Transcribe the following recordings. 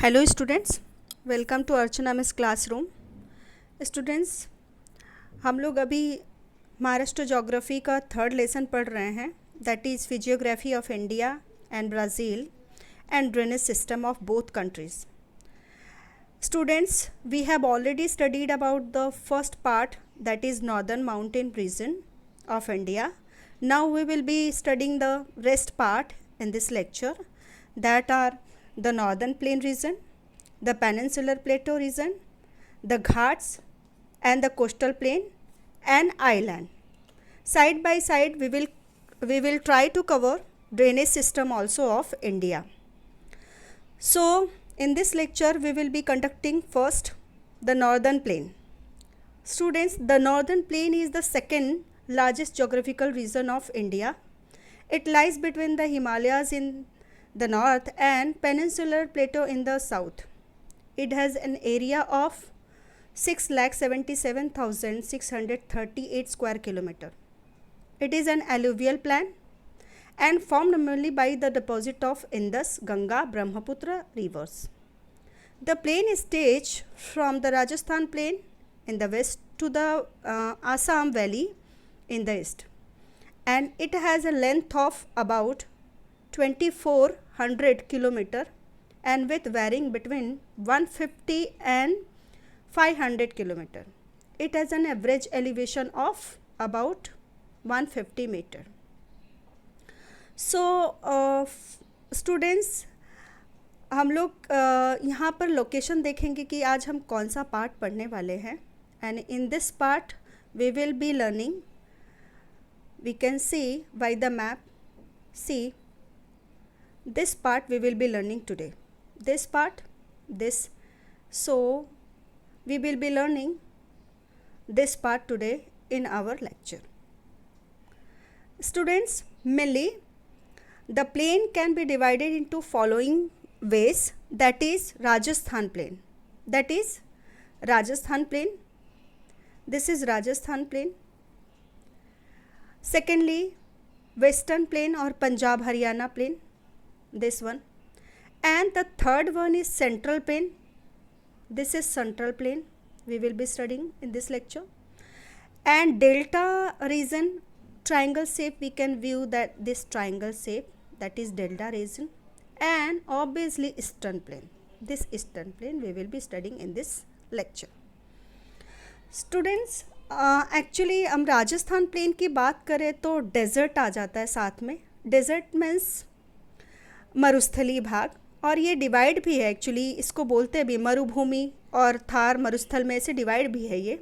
Hello students, welcome to Archana miss classroom. Students, हम लोग अभी महाराष्ट्र ज्योग्राफी का थर्ड लेसन पढ़ रहे हैं, that is physiography of India and Brazil and drainage system of both countries. Students, we have already studied about the first part, that is northern mountain region of India. Now we will be studying the rest part in this lecture, that are the northern plain region, the peninsular plateau region, the Ghats and the coastal plain and island. Side by side we will try to cover drainage system also of India. So in this lecture we will be conducting first the northern plain. Students, the northern plain is the second largest geographical region of India. It lies between the Himalayas in the north and peninsular plateau in the south. It has an area of 6,77,638 square kilometer. It is an alluvial plain and formed mainly by the deposit of Indus, Ganga, Brahmaputra rivers. The plain stretches from the Rajasthan plain in the west to the Assam valley in the east, and it has a length of about 2400 kilometer and width varying between 150 and 500 kilometer. It has an average elevation of about 150 meter. So students, हम लोग यहाँ पर location देखेंगे कि आज हम कौन सा पार्ट पढ़ने वाले हैं, and in this part we will be learning. We can see by the map. See, this part we will be learning today. This part, this. So we will be learning this part today in our lecture. Students, mainly the plain can be divided into following ways. That is Rajasthan plain. That is Rajasthan plain. This is Rajasthan plain. Secondly, western plain or Punjab Haryana plain, this one. And the third one is central plain. This is central plain we will be studying in this lecture. And delta region, triangle shape, we can view that this triangle shape, that is delta region. And obviously eastern plain, this eastern plain we will be studying in this lecture. Students, actually हम Rajasthan plane की बात करें तो dessert आ जाता है साथ में. Dessert means मरुस्थली भाग, और ये डिवाइड भी है एक्चुअली, इसको बोलते भी मरुभूमि और थार मरुस्थल में से डिवाइड भी है ये.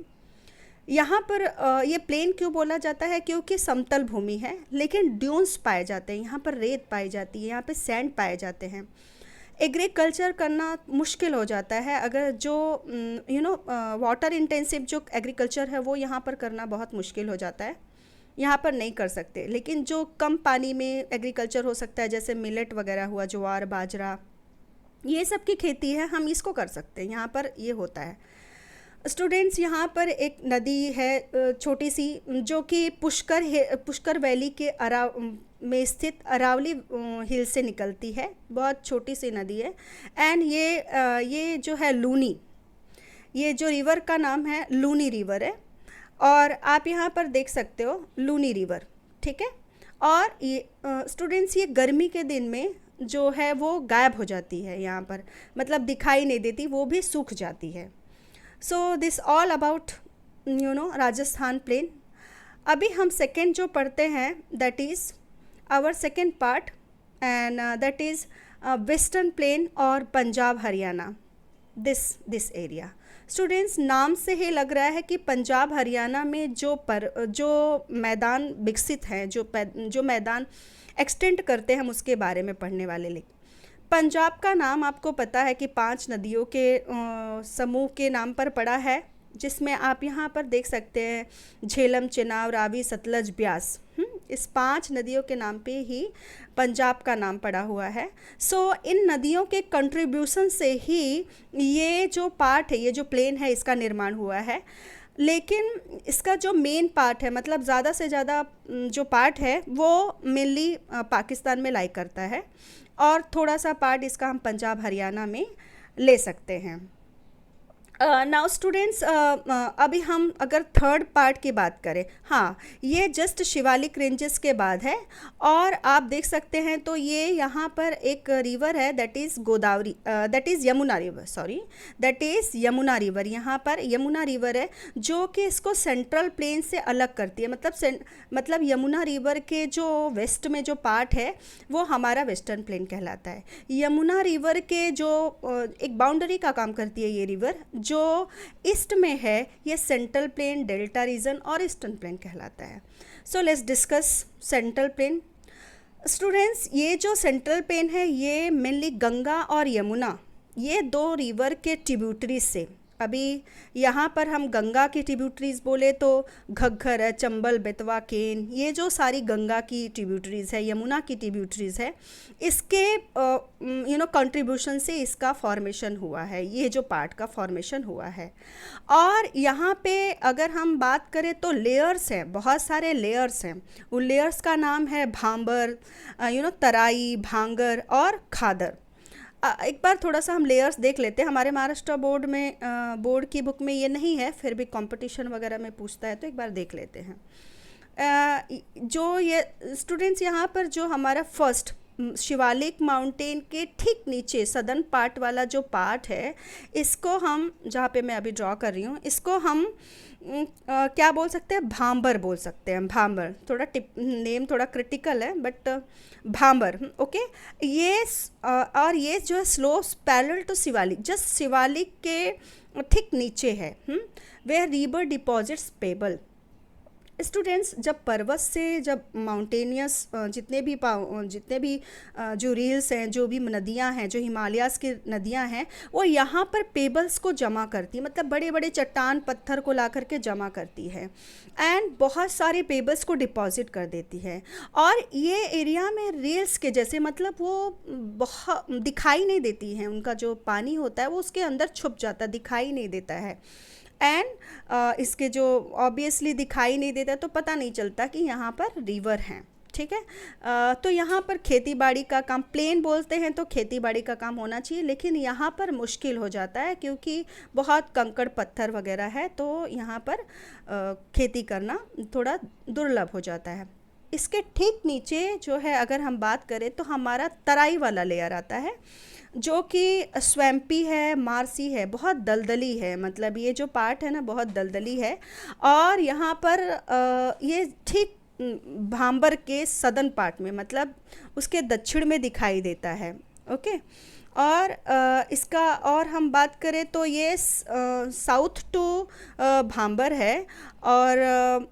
यहाँ पर ये प्लेन क्यों बोला जाता है? क्योंकि समतल भूमि है लेकिन ड्यून्स पाए जाते हैं, यहाँ पर रेत पाई जाती है, यहाँ पर सैंड पाए जाते हैं. एग्रीकल्चर करना मुश्किल हो जाता है अगर जो वाटर इंटेंसिव जो एग्रीकल्चर है वो यहाँ पर करना बहुत मुश्किल हो जाता है, यहाँ पर नहीं कर सकते. लेकिन जो कम पानी में एग्रीकल्चर हो सकता है, जैसे मिलेट वगैरह हुआ, ज्वार बाजरा, ये सब की खेती है, हम इसको कर सकते हैं, यहाँ पर ये होता है. स्टूडेंट्स, यहाँ पर एक नदी है छोटी सी, जो कि पुष्कर वैली के में स्थित अरावली हिल से निकलती है. बहुत छोटी सी नदी है. एंड ये जो है लूनी, ये जो रिवर का नाम है लूनी रिवर है, और आप यहाँ पर देख सकते हो लूनी रिवर, ठीक है. और ये स्टूडेंट्स, ये गर्मी के दिन में जो है वो गायब हो जाती है, यहाँ पर मतलब दिखाई नहीं देती, वो भी सूख जाती है. So this all about Rajasthan plain. अभी हम सेकेंड जो पढ़ते हैं, that is our second part, and that is western plain और Punjab Haryana, this area. Students, नाम से ही लग रहा है कि पंजाब हरियाणा में जो मैदान विकसित हैं, जो मैदान एक्सटेंड करते हैं, हम उसके बारे में पढ़ने वाले. पंजाब का नाम आपको पता है कि 5 नदियों के समूह के नाम पर पड़ा है, जिसमें आप यहाँ पर देख सकते हैं झेलम, चिनाब, रावी, सतलज, ब्यास. इस 5 नदियों के नाम पे ही पंजाब का नाम पड़ा हुआ है. सो इन नदियों के कंट्रीब्यूशन से ही ये जो पार्ट है, ये जो प्लेन है, इसका निर्माण हुआ है. लेकिन इसका जो मेन पार्ट है, मतलब ज़्यादा से ज़्यादा जो पार्ट है वो मेनली पाकिस्तान में लाई करता है, और थोड़ा सा पार्ट इसका हम पंजाब हरियाणा में ले सकते हैं। नाउ स्टूडेंट्स, अभी हम अगर थर्ड पार्ट की बात करें, हाँ, ये जस्ट शिवालिक रेंजेस के बाद है। और आप देख सकते हैं तो ये यहाँ पर एक रिवर है, that is Godavari, that is Yamuna river, sorry, that is Yamuna river. यहाँ पर यमुना रिवर है जो कि इसको सेंट्रल प्लेन से अलग करती है। मतलब यमुना रिवर के जो वेस्ट में जो पार्ट है वो हमारा वेस्टर्न प्लेन कहलाता है। यमुना रिवर के जो एक बाउंड्री का काम करती है ये रिवर, जो ईस्ट में है ये सेंट्रल प्लेन, डेल्टा रीजन और ईस्टर्न प्लेन कहलाता है। So let's discuss central plain. Students, ये जो सेंट्रल प्लेन है ये मेनली गंगा और यमुना, ये दो रिवर के ट्रिब्यूटरीज से, अभी यहाँ पर हम गंगा की ट्रिब्यूटरीज बोले तो घग्गर है, चंबल, बेतवा, केन, ये जो सारी गंगा की ट्रिब्यूटरीज है, यमुना की ट्रिब्यूटरीज है, इसके कंट्रीब्यूशन से इसका फॉर्मेशन हुआ है, ये जो पार्ट का फॉर्मेशन हुआ है। और यहाँ पे अगर हम बात करें तो लेयर्स हैं, बहुत सारे लेयर्स हैं। उन लेयर्स का नाम है भांबर, तराई, भांगर और खादर। एक बार थोड़ा सा हम लेयर्स देख लेते हैं। हमारे महाराष्ट्र बोर्ड में बोर्ड की बुक में ये नहीं है, फिर भी कंपटीशन वगैरह में पूछता है तो एक बार देख लेते हैं। जो ये स्टूडेंट्स, यहाँ पर जो हमारा फर्स्ट शिवालिक माउंटेन के ठीक नीचे सदर्न पार्ट वाला जो पार्ट है, इसको हम, जहाँ पे मैं अभी ड्रॉ कर रही हूँ, इसको हम क्या बोल सकते हैं, भांबर बोल सकते हैं। भांबर थोड़ा नेम थोड़ा क्रिटिकल है, बट भांबर, ओके। और ये जो है slopes parallel to Shivalik, just Shivalik के ठीक नीचे है, where river deposits pebble. Students, जब पर्वत से, जब माउंटेनियस जितने भी जो रील्स हैं, जो भी नदियां हैं, जो हिमालयाज़ की नदियां हैं, वो यहाँ पर पेबल्स को जमा करती है, मतलब बड़े बड़े चट्टान पत्थर को ला करके जमा करती है एंड बहुत सारे पेबल्स को डिपॉजिट कर देती है। और ये एरिया में रील्स के जैसे, मतलब वो बहुत दिखाई नहीं देती हैं, उनका जो पानी होता है वो उसके अंदर छुप जाता, दिखाई नहीं देता है। एंड इसके जो ऑब्वियसली दिखाई नहीं देता तो पता नहीं चलता कि यहाँ पर रिवर हैं, ठीक है। तो यहाँ पर खेती बाड़ी का काम, प्लेन बोलते हैं तो खेती बाड़ी का काम होना चाहिए, लेकिन यहाँ पर मुश्किल हो जाता है क्योंकि बहुत कंकड़ पत्थर वगैरह है, तो यहाँ पर खेती करना थोड़ा दुर्लभ हो जाता है। इसके ठीक नीचे जो है, अगर हम बात करें तो हमारा तराई वाला लेयर आता है, जो कि स्वैम्पी है, मार्सी है, बहुत दलदली है, मतलब ये जो पार्ट है ना बहुत दलदली है। और यहाँ पर ये ठीक भांबर के सदर्न पार्ट में, मतलब उसके दक्षिण में दिखाई देता है, ओके। और इसका और हम बात करें तो ये साउथ टू भांबर है। और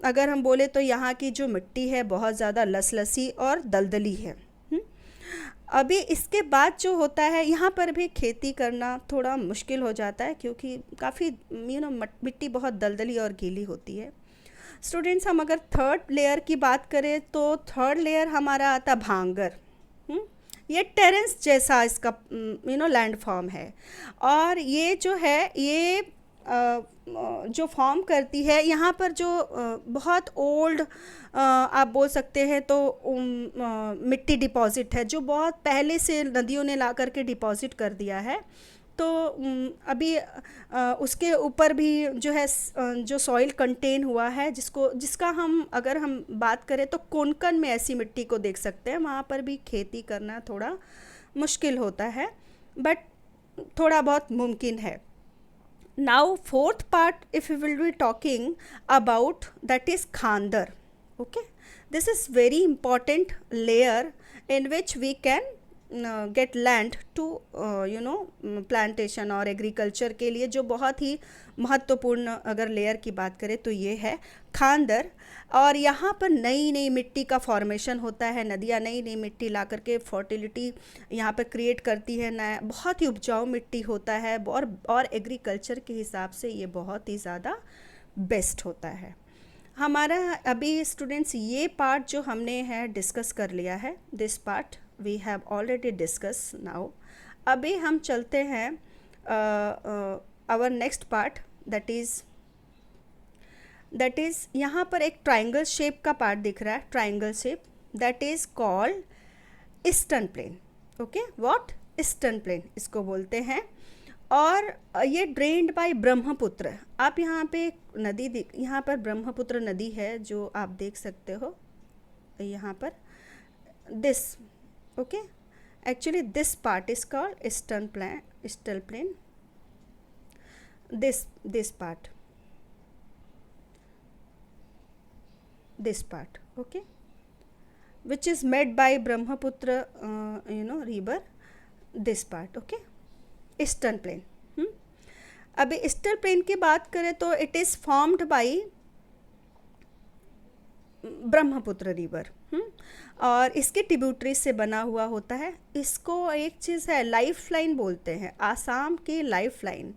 अगर हम बोले तो यहाँ की जो मिट्टी है बहुत ज़्यादा लसलसी और दलदली है। अभी इसके बाद जो होता है, यहाँ पर भी खेती करना थोड़ा मुश्किल हो जाता है क्योंकि काफ़ी मिट्टी बहुत दलदली और गीली होती है। स्टूडेंट्स, हम अगर थर्ड लेयर की बात करें तो थर्ड लेयर हमारा आता भांगर। ये टेरेंस जैसा इसका लैंड फॉर्म है। और ये जो है ये जो फॉर्म करती है यहाँ पर जो बहुत ओल्ड आप बोल सकते हैं तो मिट्टी डिपॉजिट है, जो बहुत पहले से नदियों ने ला करके डिपॉजिट कर दिया है। तो अभी उसके ऊपर भी जो है जो सॉइल कंटेन हुआ है, जिसका हम अगर हम बात करें तो कोंकण में ऐसी मिट्टी को देख सकते हैं, वहाँ पर भी खेती करना थोड़ा मुश्किल होता है, बट थोड़ा बहुत मुमकिन है। Now fourth part, if we will be talking about, that is Khandar. Okay, this is very important layer in which we can get land to plantation और एग्रीकल्चर के लिए, जो बहुत ही महत्वपूर्ण अगर लेयर की बात करें तो ये है खांदर। और यहाँ पर नई नई मिट्टी का फॉर्मेशन होता है, नदियाँ नई नई मिट्टी ला करके फर्टिलिटी यहाँ पर क्रिएट करती है, नया बहुत ही उपजाऊ मिट्टी होता है, और एग्रीकल्चर के हिसाब से ये बहुत ही ज़्यादा बेस्ट होता है। हमारा अभी स्टूडेंट्स ये पार्ट जो हमने है डिस्कस कर लिया है, this part we have already discuss now. अभी हम चलते हैं our next part, that is यहाँ पर एक ट्राइंगल शेप का पार्ट दिख रहा है, triangle shape, that is called eastern plane. Okay, what, eastern plane इसको बोलते हैं। और ये ड्रेन्ड बाय ब्रह्मपुत्र। आप यहाँ पे नदी यहाँ पर ब्रह्मपुत्र नदी है जो आप देख सकते हो यहाँ पर, this, okay. Actually this part is called eastern plane, this part, okay, which is made by Brahmaputra river, this part, okay, eastern plane. अभी ईस्टर्न प्लेन की बात करें तो it is formed by Brahmaputra river, और इसके ट्रिब्यूटरी से बना हुआ होता है। इसको एक चीज़ है, लाइफ लाइन बोलते हैं, आसाम की लाइफ लाइन,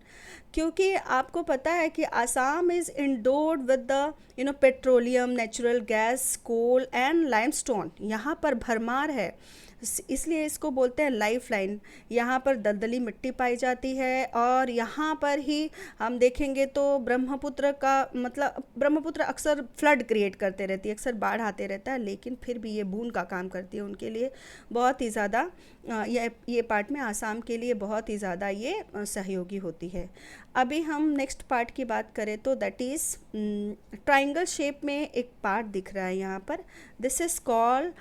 क्योंकि आपको पता है कि Assam is endowed with the petroleum, natural gas, coal and limestone. यहाँ पर भरमार है, इसलिए इसको बोलते हैं लाइफ लाइन। यहाँ पर दलदली मिट्टी पाई जाती है, और यहाँ पर ही हम देखेंगे तो ब्रह्मपुत्र का मतलब ब्रह्मपुत्र अक्सर फ्लड क्रिएट करते रहती है, अक्सर बाढ़ आते रहता है, लेकिन फिर भी ये बूंद का काम करती है उनके लिए बहुत ही ज़्यादा। ये पार्ट में आसाम के लिए बहुत ही ज़्यादा ये सहयोगी होती है। अभी हम नेक्स्ट पार्ट की बात करें तो दैट इज़ ट्राइंगल शेप में एक पार्ट दिख रहा है यहाँ पर, this is called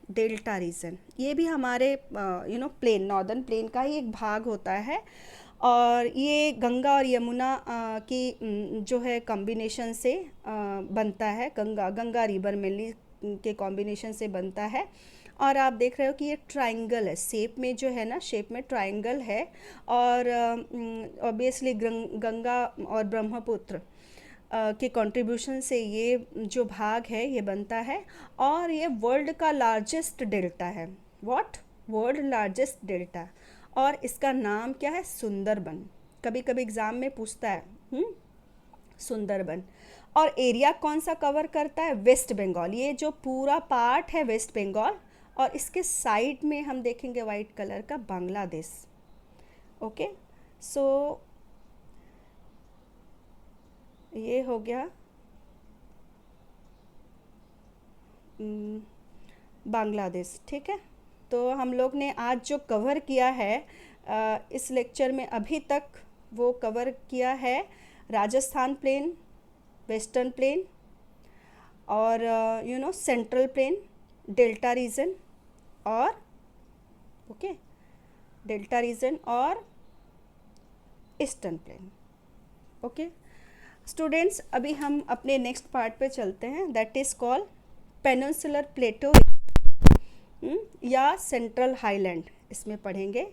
delta region. ये भी हमारे प्लेन, नॉर्दर्न प्लेन का ही एक भाग होता है, और ये गंगा और यमुना की जो है कॉम्बिनेशन से बनता है, गंगा रिवर मेनली के कॉम्बिनेशन से बनता है। और आप देख रहे हो कि ये ट्राइंगल है, शेप में जो है ना, शेप में ट्राइंगल है, और ऑब्वियसली गंगा और ब्रह्मपुत्र के कंट्रीब्यूशन से ये जो भाग है ये बनता है, और ये वर्ल्ड का लार्जेस्ट डेल्टा है। व्हाट? World largest delta. और इसका नाम क्या है? सुंदरबन। कभी कभी एग्ज़ाम में पूछता है सुंदरबन। और एरिया कौन सा कवर करता है? वेस्ट बंगाल। ये जो पूरा पार्ट है वेस्ट बंगाल, और इसके साइड में हम देखेंगे वाइट कलर का बांग्लादेश। ओके, सो ये हो गया बांग्लादेश। ठीक है, तो हम लोग ने आज जो कवर किया है इस लेक्चर में अभी तक, वो कवर किया है राजस्थान प्लेन, वेस्टर्न प्लेन, और सेंट्रल प्लेन, डेल्टा रीजन, और डेल्टा रीजन और ईस्टर्न प्लेन। ओके स्टूडेंट्स, अभी हम अपने नेक्स्ट पार्ट पे चलते हैं, दैट इज़ कॉल्ड पेनिनसुलर प्लेटो या सेंट्रल हाईलैंड, इसमें पढ़ेंगे।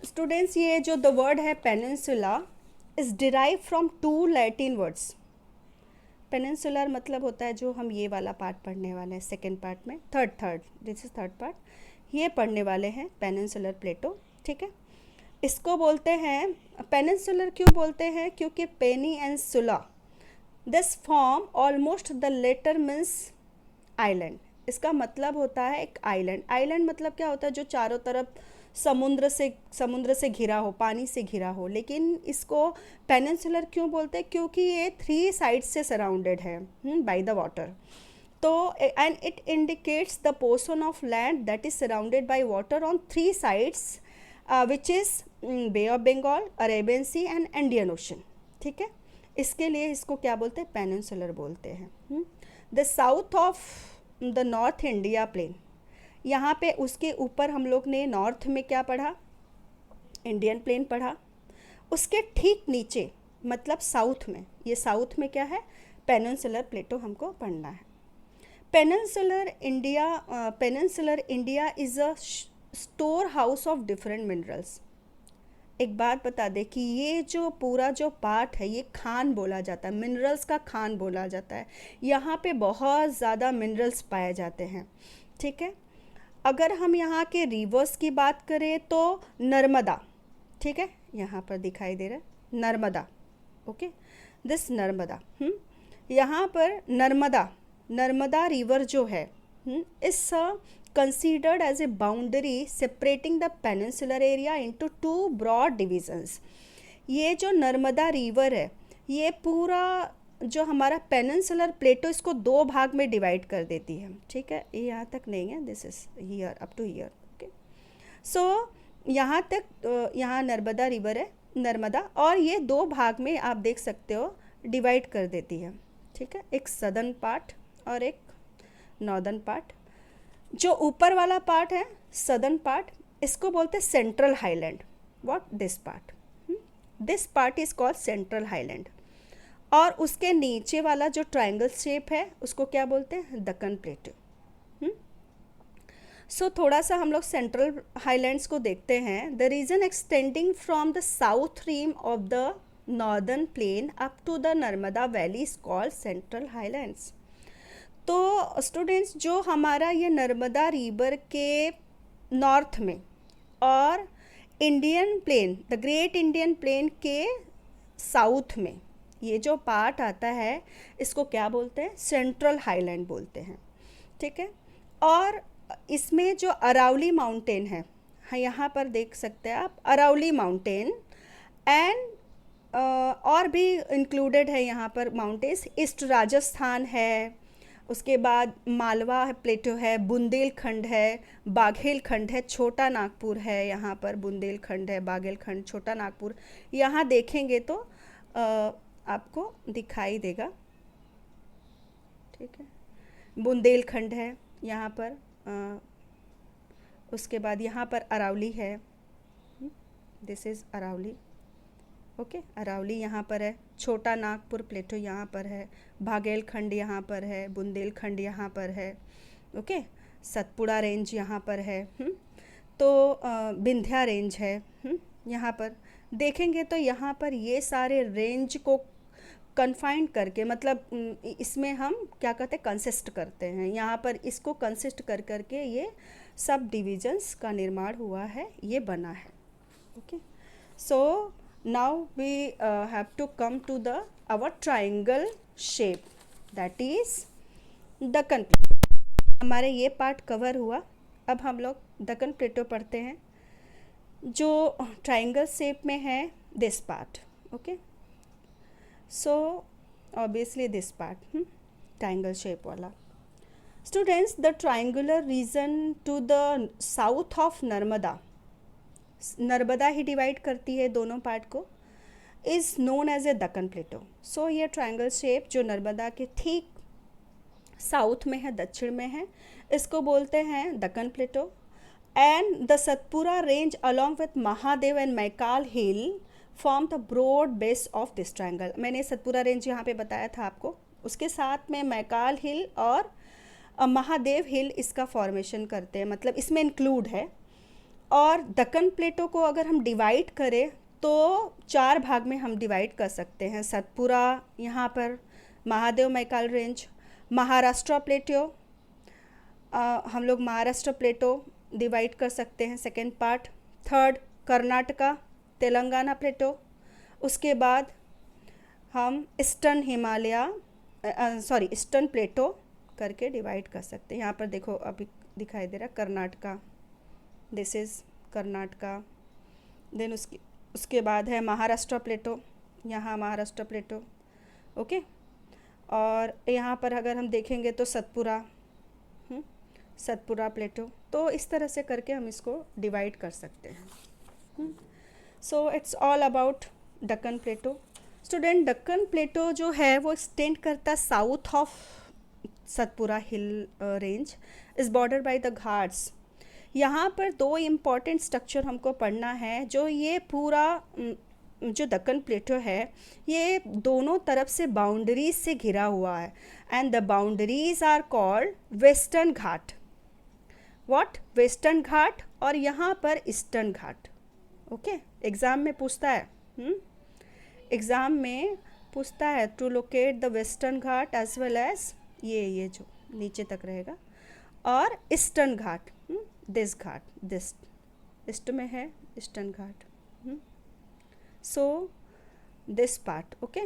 स्टूडेंट्स, ये जो द वर्ड है peninsula is derive from 2 Latin words. Peninsular मतलब होता है जो हम ये वाला पार्ट पढ़ने वाले हैं सेकेंड पार्ट में, दिस इज थर्ड पार्ट, ये पढ़ने वाले हैं पेनिनसुलर प्लेटो। ठीक है, इसको बोलते हैं पेनिनसुलर, क्यों बोलते हैं? क्योंकि pene and sula, this form almost the latter means island. इसका मतलब होता है एक आइलैंड। आइलैंड मतलब क्या होता है? जो चारों तरफ समुद्र से घिरा हो, पानी से घिरा हो। लेकिन इसको पेनिनसुलर क्यों बोलते हैं? क्योंकि ये 3 साइड्स से सराउंडेड है बाय द वाटर। तो and it indicates the portion of land that is surrounded by water on 3 sides which is bay of Bengal, Arabian C and Indian ocean. ठीक है, इसके लिए इसको क्या बोलते हैं? पेनिनसुलर बोलते हैं। The south of the north India plain, यहाँ पे उसके ऊपर हम लोग ने नॉर्थ में क्या पढ़ा? इंडियन प्लेन पढ़ा। उसके ठीक नीचे मतलब साउथ में, ये साउथ में क्या है? पेनिनसुलर प्लेटो हमको पढ़ना है। Peninsular India is a store house of different minerals. एक बात बता दें कि ये जो पूरा जो पार्ट है ये खान बोला जाता है, मिनरल्स का खान बोला जाता है। यहाँ पे बहुत ज़्यादा मिनरल्स पाए जाते हैं। ठीक है, अगर हम यहाँ के रिवर्स की बात करें तो नर्मदा, ठीक है, यहाँ पर दिखाई दे रहा है नर्मदा। ओके, दिस नर्मदा, यहाँ पर नर्मदा रिवर जो है इस considered as a boundary separating the peninsular area into 2 broad divisions। ये जो नर्मदा रिवर है ये पूरा जो हमारा पेनिनसुलर प्लेटो इसको 2 भाग में डिवाइड कर देती है। ठीक है, ये यहाँ तक नहीं है, this is here up to here. Okay, so यहाँ तक यहाँ नर्मदा रिवर है, नर्मदा, और ये दो भाग में आप देख सकते हो डिवाइड कर देती है, ठीक है, एक सदर्न पार्ट और एक नॉर्दर्न पार्ट। जो ऊपर वाला पार्ट है सदर्न पार्ट, इसको बोलते हैं central highland. What this part, this part is called central highland. और उसके नीचे वाला जो ट्रायंगल शेप है उसको क्या बोलते हैं, दक्कन प्लेटो। सो थोड़ा सा हम लोग सेंट्रल हाईलैंड्स को देखते हैं। The region extending from the south rim of the northern plain up to the Narmada valley is called central highlands. तो स्टूडेंट्स, जो हमारा ये नर्मदा रिवर के नॉर्थ में और Indian plain, the great Indian plain के साउथ में ये जो पार्ट आता है इसको क्या बोलते हैं, सेंट्रल हाईलैंड बोलते हैं, ठीक है। और इसमें जो अरावली माउंटेन है, हाँ यहाँ पर देख सकते हैं आप अरावली माउंटेन, एंड और भी इंक्लूडेड है यहाँ पर माउंटेन्स। ईस्ट राजस्थान है, उसके बाद मालवा प्लेटो है, बुंदेलखंड है, बाघेलखंड है, छोटा नागपुर है, यहाँ पर बुंदेलखंड है, बाघेलखंड, छोटा नागपुर, यहाँ देखेंगे तो आपको दिखाई देगा, ठीक है। बुंदेलखंड है यहाँ पर, उसके बाद यहाँ पर अरावली है, this is Aravalli, okay. Aravalli यहाँ पर है, छोटा नागपुर प्लेटो यहाँ पर है, बाघेलखंड यहाँ पर है, बुंदेलखंड यहाँ पर है, ओके। सतपुड़ा रेंज यहाँ पर है, तो विंध्या रेंज है, यहाँ पर देखेंगे तो यहाँ पर ये सारे रेंज को कन्फाइंड करके, मतलब इसमें हम क्या कहते हैं, कंसिस्ट करते हैं, यहाँ पर इसको कंसिस्ट कर करके ये सब डिविजन्स का निर्माण हुआ है, ये बना है, okay. So now we have to come to the our triangle shape, that is Deccan plateau. हमारे ये पार्ट कवर हुआ। अब हम लोग दक्कन प्लेटो पढ़ते हैं जो ट्राइंगल शेप में है, this part, okay. So obviously this part triangle shape वाला। Students, the triangular region to the south of Narmada, Narmada ही डिवाइड करती है दोनों पार्ट को, is known as a Deccan plateau. So ये ट्रायंगल शेप जो नर्मदा के ठीक साउथ में है, दक्षिण में है, इसको बोलते हैं Deccan plateau. And the Satpura range along with Mahadev and Maikal hill form the broad base of this triangle. मैंने सतपुरा रेंज यहाँ पे बताया था आपको, उसके साथ में मैकाल हिल और महादेव हिल इसका फॉर्मेशन करते हैं, मतलब इसमें इंक्लूड है। और दक्कन प्लेटो को अगर हम डिवाइड करें तो 4 भाग में हम डिवाइड कर सकते हैं। सतपुरा, यहाँ पर महादेव मैकाल रेंज, महाराष्ट्र प्लेटो, हम लोग महाराष्ट्र प्लेटो डिवाइड कर सकते हैं second part. Third Karnataka Telangana plateau, उसके बाद हम ईस्टर्न हिमालय ईस्टर्न प्लेटो करके डिवाइड कर सकते हैं। यहाँ पर देखो अभी दिखाई दे रहा Karnataka, this is Karnataka. Then उसके बाद है महाराष्ट्र प्लेटो, यहाँ महाराष्ट्र प्लेटो, ओके। और यहाँ पर अगर हम देखेंगे तो सतपुरा, सतपुरा प्लेटो। तो इस तरह से करके हम इसको डिवाइड कर सकते हैं। So it's all about Deccan plateau. Student, Deccan plateau जो है वो एक्सटेंड करता south of Satpura hill range, is border by the Ghats. यहाँ पर 2 इम्पॉर्टेंट स्ट्रक्चर हमको पढ़ना है। जो ये पूरा जो दक्कन प्लेटो है ये दोनों तरफ से बाउंड्रीज से घिरा हुआ है, and the boundaries are called Western Ghat. What, Western Ghat, और यहाँ पर ईस्टर्न घाट, ओके। एग्ज़ाम में पूछता है, एग्ज़ाम में पूछता है to locate the Western Ghat as well as ये जो नीचे तक रहेगा, और Eastern Ghat, this Ghat, this east में है Eastern Ghat. So this part, okay.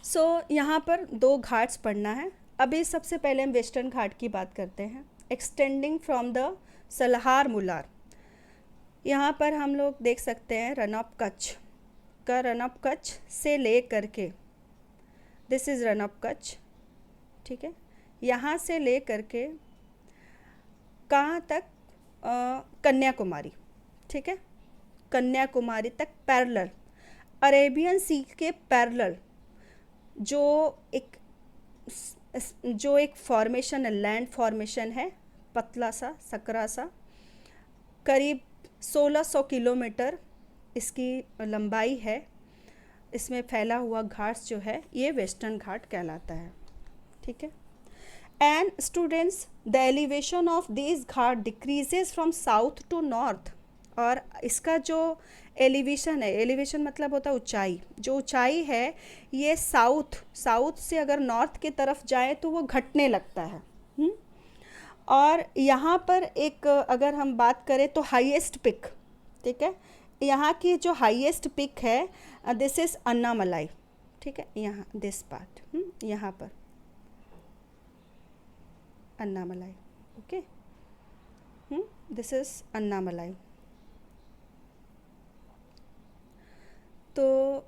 So यहाँ पर 2 घाट्स पढ़ना है। अभी सबसे पहले हम वेस्टर्न घाट की बात करते हैं। एक्सटेंडिंग फ्रॉम द सलहार मुलार, यहाँ पर हम लोग देख सकते हैं रन ऑफ कच्छ का, रन ऑफ कच्छ से ले करके, this is run of Kutch, ठीक है। यहाँ से ले करके कहाँ तक, कन्याकुमारी, ठीक है, कन्याकुमारी तक पैरेलल, अरेबियन सी के पैरेलल जो एक फॉर्मेशन है, लैंड फॉर्मेशन है, पतला सा सकरा सा, करीब 1600 किलोमीटर इसकी लंबाई है। इसमें फैला हुआ घाट जो है ये वेस्टर्न घाट कहलाता है, ठीक है। And students, the elevation of this ghat decreases from south to north. और इसका जो एलिवेशन है, एलिवेशन मतलब होता है ऊंचाई, जो ऊंचाई है ये साउथ से अगर नॉर्थ की तरफ जाए तो वो घटने लगता है। और यहाँ पर एक अगर हम बात करें तो हाईएस्ट पिक, ठीक है, यहाँ की जो हाईएस्ट पिक है दिस इज़ अन्नामलाई, ठीक है, यहाँ दिस पार्ट, यहाँ पर Annamalai, okay, this is Annamalai. तो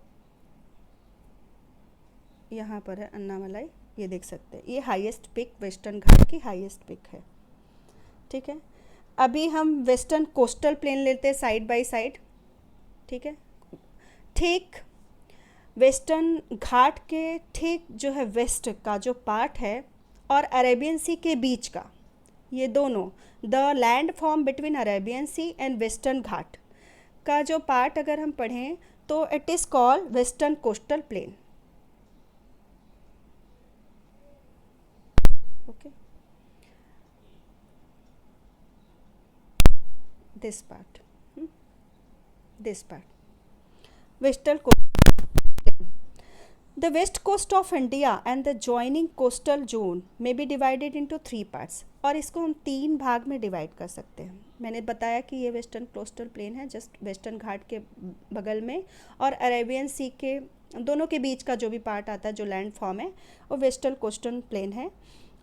यहाँ पर है अन्नामलाई, ये देख सकते हैं, ये हाईएस्ट पिक वेस्टर्न घाट की हाईएस्ट पिक है, ठीक है। अभी हम वेस्टर्न कोस्टल प्लेन लेते हैं साइड बाय साइड, ठीक है। ठीक वेस्टर्न घाट के ठीक जो है वेस्ट का जो पार्ट है और अरेबियन सी के बीच का, ये दोनों, the land form between Arabian C and Western Ghat का जो पार्ट अगर हम पढ़ें तो it is called western coastal plain, okay. This part, western coast. The west coast of India and the joining coastal zone may be divided into 3 parts. और इसको हम 3 भाग में डिवाइड कर सकते हैं। मैंने बताया कि ये वेस्टर्न कोस्टल प्लेन है जस्ट वेस्टर्न घाट के बगल में, और अरेबियन सी के दोनों के बीच का जो भी पार्ट आता है जो लैंड फॉर्म है वो वेस्टर्न कोस्टल प्लेन है।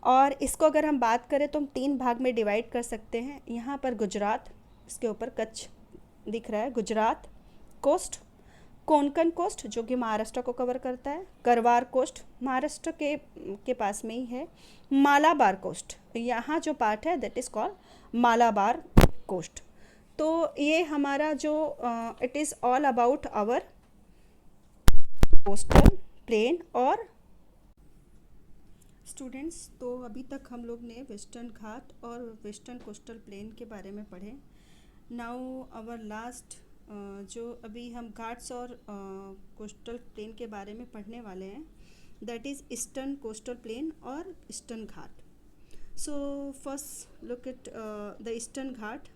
और इसको अगर हम बात करें तो हम 3 भाग में डिवाइड कर सकते हैं। यहाँ पर गुजरात, इसके ऊपर कच्छ दिख रहा है, गुजरात कोस्ट, कोंकण कोस्ट जो कि महाराष्ट्र को कवर करता है, करवार कोस्ट महाराष्ट्र के पास में ही है, मालाबार कोस्ट, यहाँ जो पार्ट है that is called Malabar coast. तो ये हमारा जो it is all about our coastal plain. और स्टूडेंट्स, तो अभी तक हम लोग ने वेस्टर्न घाट और वेस्टर्न कोस्टल प्लेन के बारे में पढ़े। नाउ आवर लास्ट जो अभी हम घाट्स और कोस्टल प्लेन के बारे में पढ़ने वाले हैं that is eastern coastal plain और Eastern Ghat. So first look at the Eastern Ghat.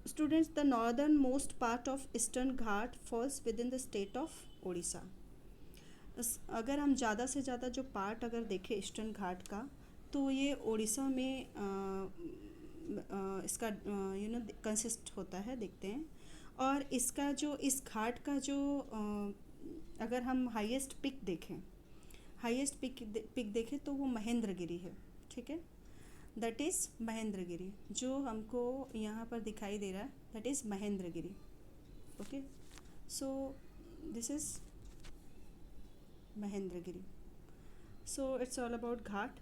Students, the northern most part of Eastern Ghat falls within the state of Orissa. अगर हम ज़्यादा से ज़्यादा जो पार्ट अगर देखें ईस्टर्न घाट का तो ये उड़ीसा में इसका कंसिस्ट होता है, देखते हैं। और इसका जो इस घाट का जो अगर हम हाईएस्ट पिक देखें तो वो महेंद्रगिरी है, ठीक है, दैट इज़ महेंद्रगिरी जो हमको यहाँ पर दिखाई दे रहा है that is Mahendragiri, okay. So this is Mahendragiri. So it's all about Ghat.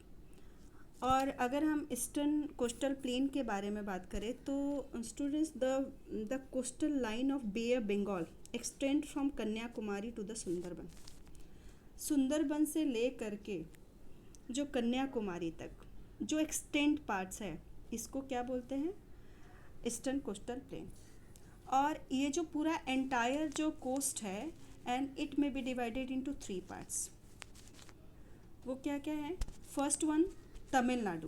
और अगर हम ईस्टर्न कोस्टल प्लेन के बारे में बात करें तो students, the coastal line of bay of Bengal extend from Kanyakumari to the Sundarban. Sundarban से ले करके जो कन्याकुमारी तक जो एक्सटेंड पार्ट्स है इसको क्या बोलते हैं, ईस्टर्न कोस्टल प्लेन। और ये जो पूरा एंटायर जो कोस्ट है एंड इट में बी डिवाइडेड इनटू 3 पार्ट्स। वो क्या क्या है? First one Tamil Nadu,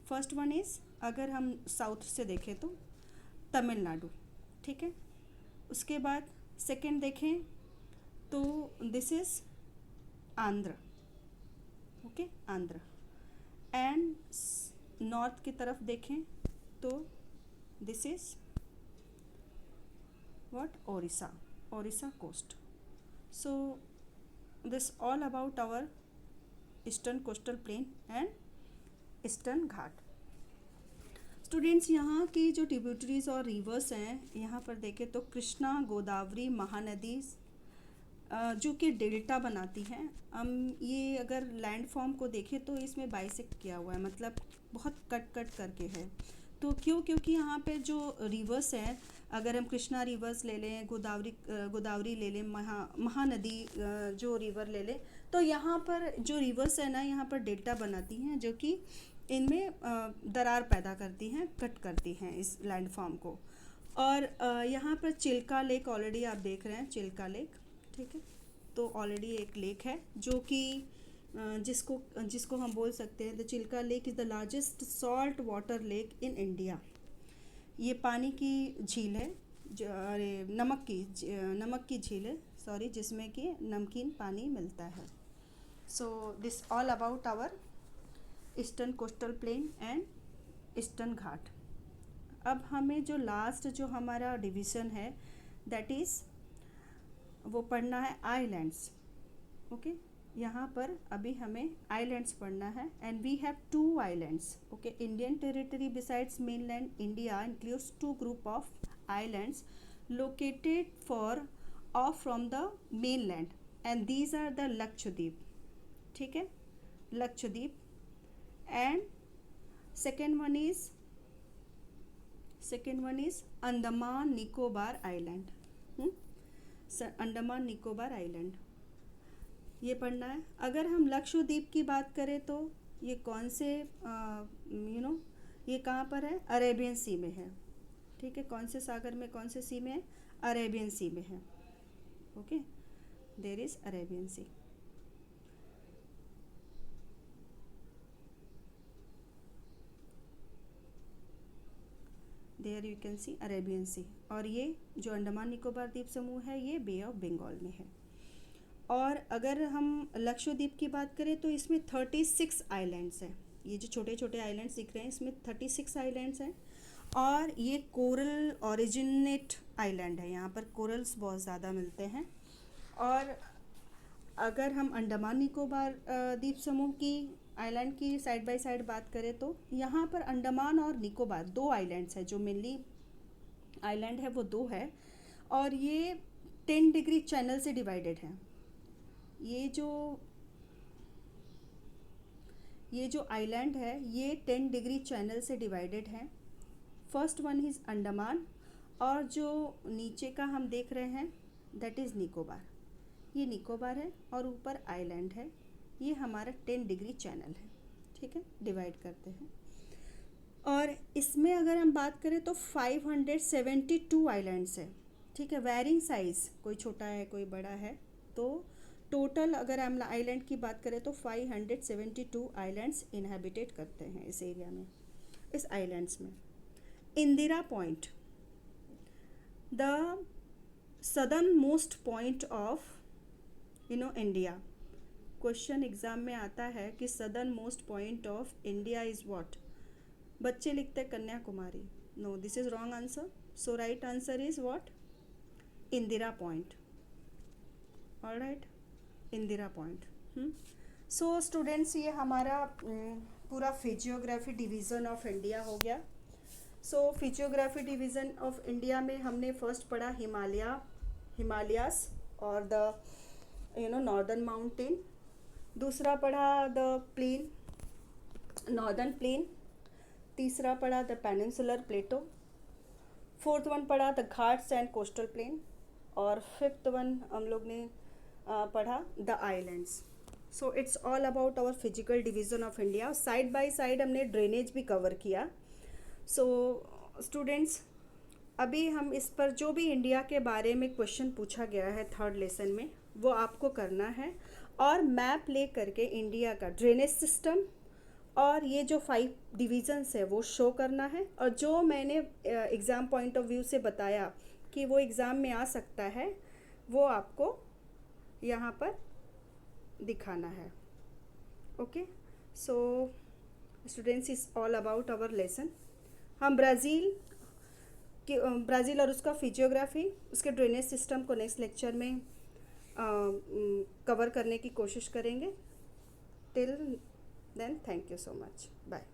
first one is अगर हम साउथ से देखें तो तमिलनाडु, ठीक है। उसके बाद सेकंड देखें तो this is Andhra, okay, Andhra. And north की तरफ देखें तो this is what, Odisha, Odisha coast. So this all about our eastern coastal plain and eastern Ghat. Students, यहाँ की जो ट्रिब्यूटरीज और रिवर्स हैं यहाँ पर देखें तो कृष्णा, गोदावरी, महानदी, जो कि डेल्टा बनाती हैं। हम ये अगर लैंड फॉर्म को देखें तो इसमें बाइसेक्ट किया हुआ है, मतलब बहुत कट कट करके है। तो क्यों? क्योंकि यहाँ पे जो रिवर्स हैं, अगर हम कृष्णा रिवर्स ले लें, गोदावरी ले लें, महानदी जो रिवर ले लें, तो यहाँ पर जो रिवर्स है ना, यहाँ पर डेल्टा बनाती हैं, जो कि इनमें दरार पैदा करती हैं, कट करती हैं इस लैंड फॉर्म को। और यहाँ पर चिल्का लेक ऑलरेडी आप देख रहे हैं, चिल्का लेक, ठीक है। तो ऑलरेडी एक लेक है जो कि जिसको हम बोल सकते हैं the Chilka lake is the largest salt water lake in India. ये पानी की झील है, अरे नमक की झील है, सॉरी, जिसमें कि नमकीन पानी मिलता है। So this all about our eastern coastal plain and eastern Ghat. अब हमें जो लास्ट जो हमारा डिवीज़न है, दैट इज़ वो पढ़ना है आइलैंड्स। ओके, यहाँ पर अभी हमें आइलैंड्स पढ़ना है, and we have 2 islands. Okay, Indian territory besides mainland India includes 2 group of islands located far off from the mainland, and these are the Lakshadweep, ठीक है, Lakshadweep. And second one is Andaman Nicobar island. Andaman Nicobar island ये पढ़ना है। अगर हम लक्षद्वीप की बात करें तो ये कौन से ये कहाँ पर है? अरेबियन सी में है, ठीक है। कौन से सागर में, कौन से सी में है? अरेबियन सी में है। Okay, there is Arabian Sea. There you can see Arabian Sea. और ये जो अंडमान निकोबार द्वीप समूह है, ये बे ऑफ बंगाल में है। और अगर हम लक्षद्वीप की बात करें तो इसमें 36 आइलैंड्स हैं। ये जो छोटे छोटे आइलैंड्स दिख रहे हैं, इसमें 36 आइलैंड्स हैं। और ये कोरल ओरिजिनेट आइलैंड है, यहाँ पर कोरल्स बहुत ज़्यादा मिलते हैं। और अगर हम अंडमान निकोबार द्वीप समूह की आइलैंड की साइड बाय साइड बात करें तो यहाँ पर अंडमान और निकोबार 2 आइलैंड्स हैं। जो मेनली आइलैंड है वो 2 है, और ये 10 डिग्री चैनल से डिवाइडेड है। ये जो आइलैंड है ये 10 डिग्री चैनल से डिवाइडेड है। फर्स्ट वन इज़ अंडमान, और जो नीचे का हम देख रहे हैं दैट इज़ निकोबार। ये निकोबार है और ऊपर आइलैंड है, ये हमारा 10 डिग्री चैनल है, ठीक है, डिवाइड करते हैं। और इसमें अगर हम बात करें तो 572 आइलैंड्स है, ठीक है, वेरिंग साइज़, कोई छोटा है कोई बड़ा है। तो टोटल अगर हम आइलैंड की बात करें तो 572 आइलैंड्स इनहेबिटेट करते हैं इस एरिया में, इस आइलैंड्स में। Indira point, the southernmost point of India. Question exam में आता है कि southernmost point of India is what? बच्चे लिखते हैं Kanyakumari. No, this is wrong answer. So right answer is what? Indira point. Alright, Indira point. So students, ये हमारा पूरा फिजियोग्राफी डिवीज़न ऑफ इंडिया हो गया। सो फिजियोग्राफी डिवीज़न ऑफ इंडिया में हमने फर्स्ट पढ़ा हिमालयास और द नॉर्दर्न माउंटेन। दूसरा पढ़ा द प्लेन, नॉर्दर्न प्लेन। तीसरा पढ़ा the peninsular plateau. Fourth one पढ़ा the Ghats and coastal plain. और फिफ्थ वन हम लोग ने पढ़ा the islands. So it's all about our physical division of India. Side by side हमने ड्रेनेज भी कवर किया। सो स्टूडेंट्स, अभी हम इस पर जो भी इंडिया के बारे में क्वेश्चन पूछा गया है 3rd लेसन में, वो आपको करना है, और मैप ले करके इंडिया का ड्रेनेज सिस्टम और ये जो 5 डिवीज़न्स है वो शो करना है। और जो मैंने एग्ज़ाम पॉइंट ऑफ व्यू से बताया कि वो एग्ज़ाम में आ सकता है, वो आपको यहाँ पर दिखाना है। Okay, so students, is all about our lesson. हम ब्राज़ील और उसका फिजियोग्राफी, उसके ड्रेनेज सिस्टम को नेक्स्ट लेक्चर में कवर करने की कोशिश करेंगे। Till then, thank you so much, bye.